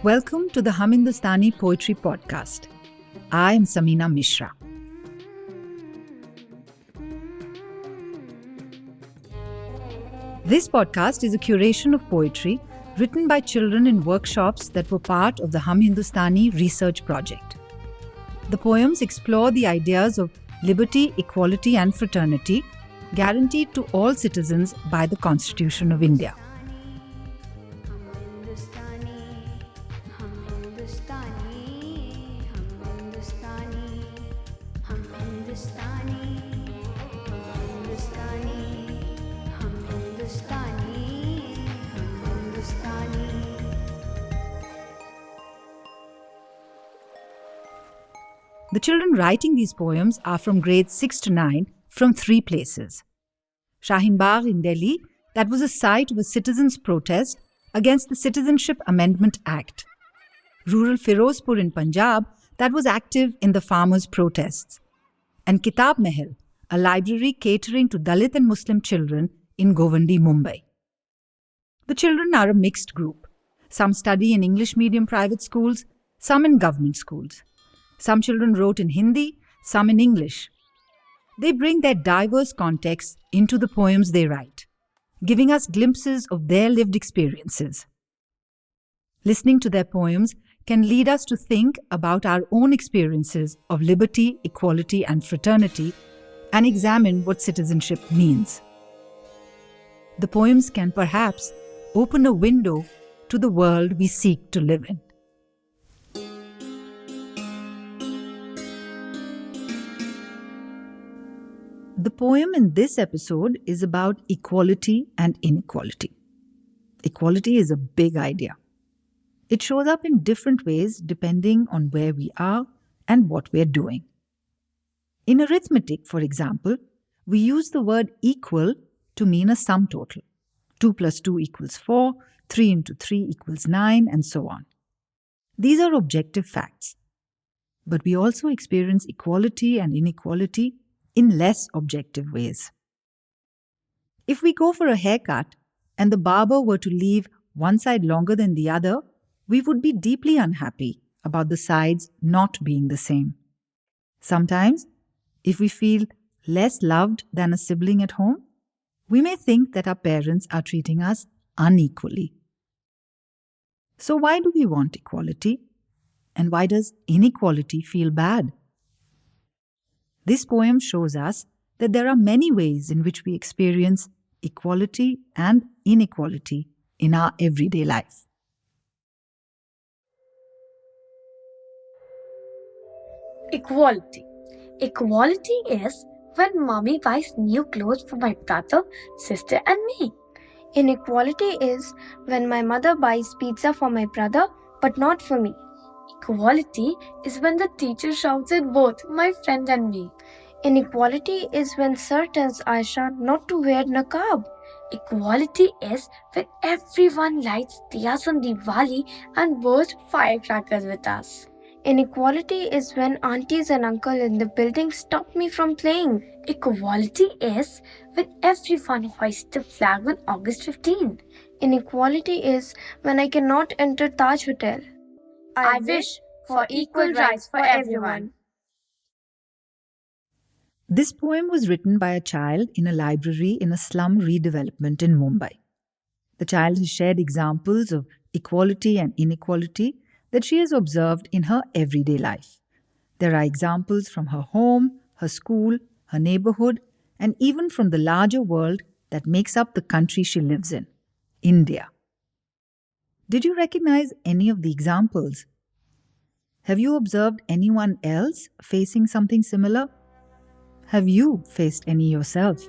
Welcome to the Hindustani Poetry Podcast. I am Samina Mishra. This podcast is a curation of poetry written by children in workshops that were part of the Hindustani research project. The poems explore the ideas of liberty, equality and fraternity guaranteed to all citizens by the Constitution of India. The children writing these poems are from grades 6 to 9 from 3 places. Shahin Bagh in Delhi, that was a site of a citizens' protest against the Citizenship Amendment Act. Rural Firozpur in Punjab, that was active in the farmers' protests. And Kitab Mahal, a library catering to Dalit and Muslim children in Govandi, Mumbai. The children are a mixed group. Some study in English medium private schools, some in government schools. Some children wrote in Hindi, some in English. They bring their diverse contexts into the poems they write, giving us glimpses of their lived experiences. Listening to their poems can lead us to think about our own experiences of liberty, equality, and fraternity and examine what citizenship means. The poems can perhaps open a window to the world we seek to live in. The poem in this episode is about equality and inequality. Equality is a big idea. It shows up in different ways depending on where we are and what we are doing. In arithmetic, for example, we use the word equal to mean a sum total. 2 plus 2 equals 4, 3 into 3 equals 9, and so on. These are objective facts. But we also experience equality and inequality in less objective ways. If we go for a haircut and the barber were to leave one side longer than the other, we would be deeply unhappy about the sides not being the same. Sometimes, if we feel less loved than a sibling at home, we may think that our parents are treating us unequally. So why do we want equality? And why does inequality feel bad? This poem shows us that there are many ways in which we experience equality and inequality in our everyday life. Equality. Equality is when mommy buys new clothes for my brother, sister, and me. Inequality is when my mother buys pizza for my brother but not for me. Equality is when the teacher shouts at both my friend and me. Inequality is when sir tells Aisha not to wear niqab. Equality is when everyone lights diyas on Diwali and bursts firecrackers with us. Inequality is when aunties and uncle in the building stop me from playing. Equality is when everyone hoists the flag on August 15. Inequality is when I cannot enter Taj Hotel. I wish for equal rights for everyone. This poem was written by a child in a library in a slum redevelopment in Mumbai. The child has shared examples of equality and inequality that she has observed in her everyday life. There are examples from her home, her school, her neighbourhood, and even from the larger world that makes up the country she lives in, India. Did you recognize any of the examples? Have you observed anyone else facing something similar? Have you faced any yourself?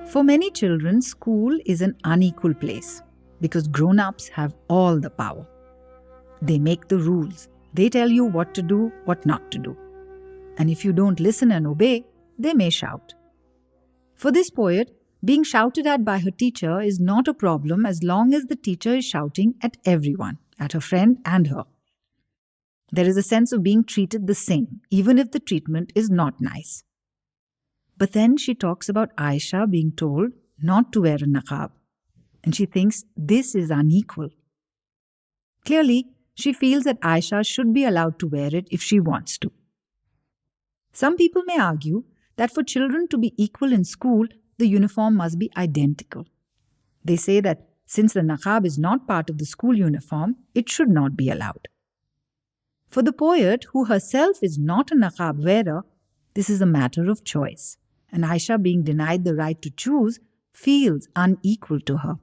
For many children, school is an unequal place because grown-ups have all the power. They make the rules. They tell you what to do, what not to do. And if you don't listen and obey, they may shout. For this poet, being shouted at by her teacher is not a problem as long as the teacher is shouting at everyone, at her friend and her. There is a sense of being treated the same, even if the treatment is not nice. But then she talks about Aisha being told not to wear a niqab, and she thinks this is unequal. Clearly, she feels that Aisha should be allowed to wear it if she wants to. Some people may argue that for children to be equal in school, the uniform must be identical. They say that since the niqab is not part of the school uniform, it should not be allowed. For the poet, who herself is not a niqab wearer, this is a matter of choice, and Aisha being denied the right to choose feels unequal to her.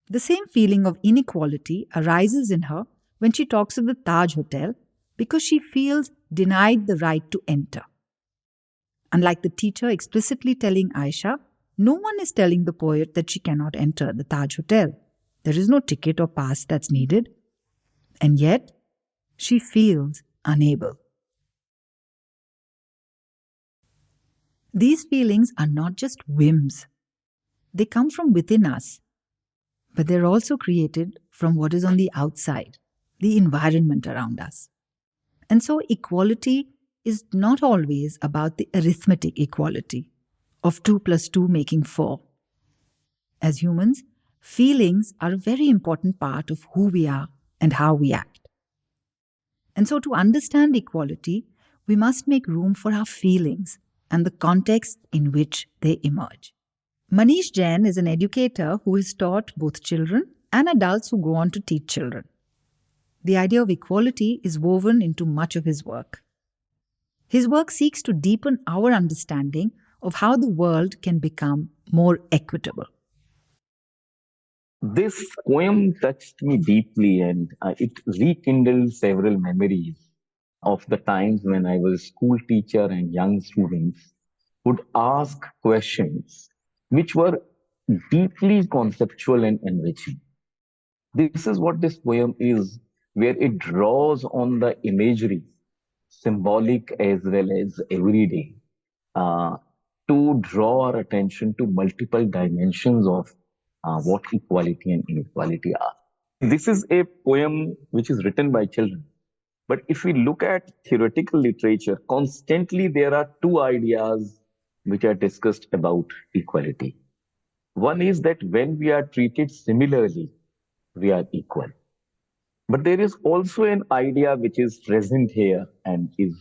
The same feeling of inequality arises in her when she talks of the Taj Hotel because she feels denied the right to enter. Unlike the teacher explicitly telling Aisha, no one is telling the poet that she cannot enter the Taj Hotel. There is no ticket or pass that's needed. And yet, she feels unable. These feelings are not just whims. They come from within us, but they're also created from what is on the outside, the environment around us. And so equality is not always about the arithmetic equality of 2 plus 2 making 4. As humans, feelings are a very important part of who we are and how we act. And so to understand equality, we must make room for our feelings and the context in which they emerge. Manish Jain is an educator who has taught both children and adults who go on to teach children. The idea of equality is woven into much of his work. His work seeks to deepen our understanding of how the world can become more equitable. This poem touched me deeply and it rekindled several memories of the times when I was a school teacher and young students would ask questions which were deeply conceptual and enriching. This is what this poem is, where it draws on the imagery, symbolic as well as everyday, uh, to draw our attention to multiple dimensions of what equality and inequality are. This is a poem which is written by children. But if we look at theoretical literature, constantly there are two ideas which are discussed about equality. One is that when we are treated similarly, we are equal. But there is also an idea which is present here and is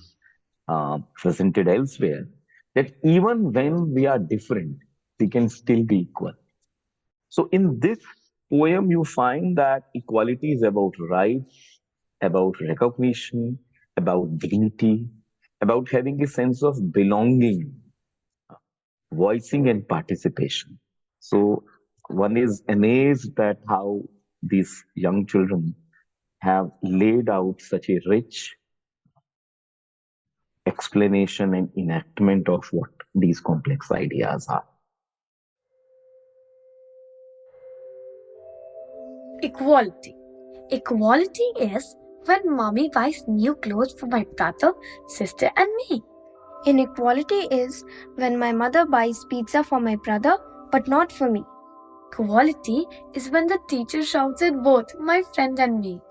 presented elsewhere, that even when we are different, we can still be equal. So in this poem, you find that equality is about rights, about recognition, about dignity, about having a sense of belonging, voicing and participation. So one is amazed at how these young children have laid out such a rich explanation and enactment of what these complex ideas are. Equality. Equality is when mommy buys new clothes for my brother, sister, and me. Inequality is when my mother buys pizza for my brother but not for me. Equality is when the teacher shouts at both my friend and me.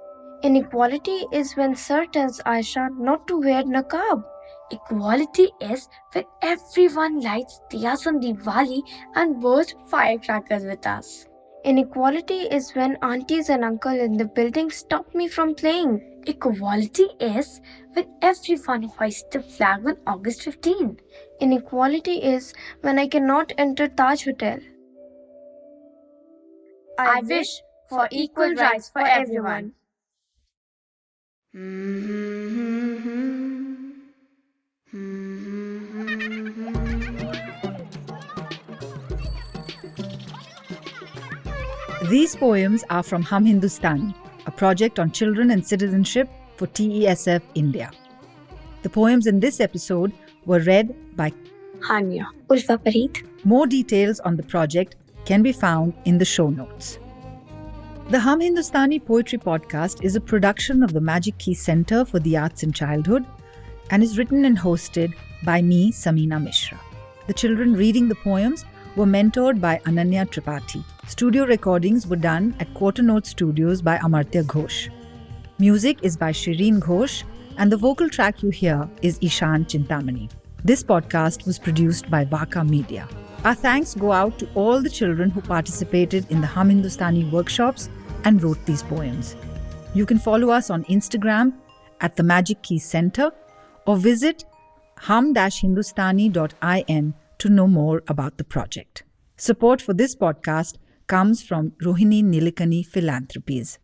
Inequality is when Sir tells Aisha not to wear niqab. Equality is when everyone lights diyas on Diwali and bursts firecrackers with us. Inequality is when aunties and uncle in the building stop me from playing. Equality is when everyone hoists the flag on August 15. Inequality is when I cannot enter Taj Hotel. I wish for equal rights for everyone. These poems are from Hum Hindustani, a project on children and citizenship for TESF India. The poems in this episode were read by Hania. Ulfa Pareet. More details on the project can be found in the show notes. The Hum Hindustani Poetry Podcast is a production of the Magic Key Center for the Arts in Childhood and is written and hosted by me, Samina Mishra. The children reading the poems were mentored by Ananya Tripathi. Studio recordings were done at Quarter Note Studios by Amartya Ghosh. Music is by Shireen Ghosh, and the vocal track you hear is Ishan Chintamani. This podcast was produced by Vaka Media. Our thanks go out to all the children who participated in the Hum Hindustani workshops and wrote these poems. You can follow us on Instagram at the Magic Key Center or visit hum-hindustani.in to know more about the project. Support for this podcast comes from Rohini Nilikani Philanthropies.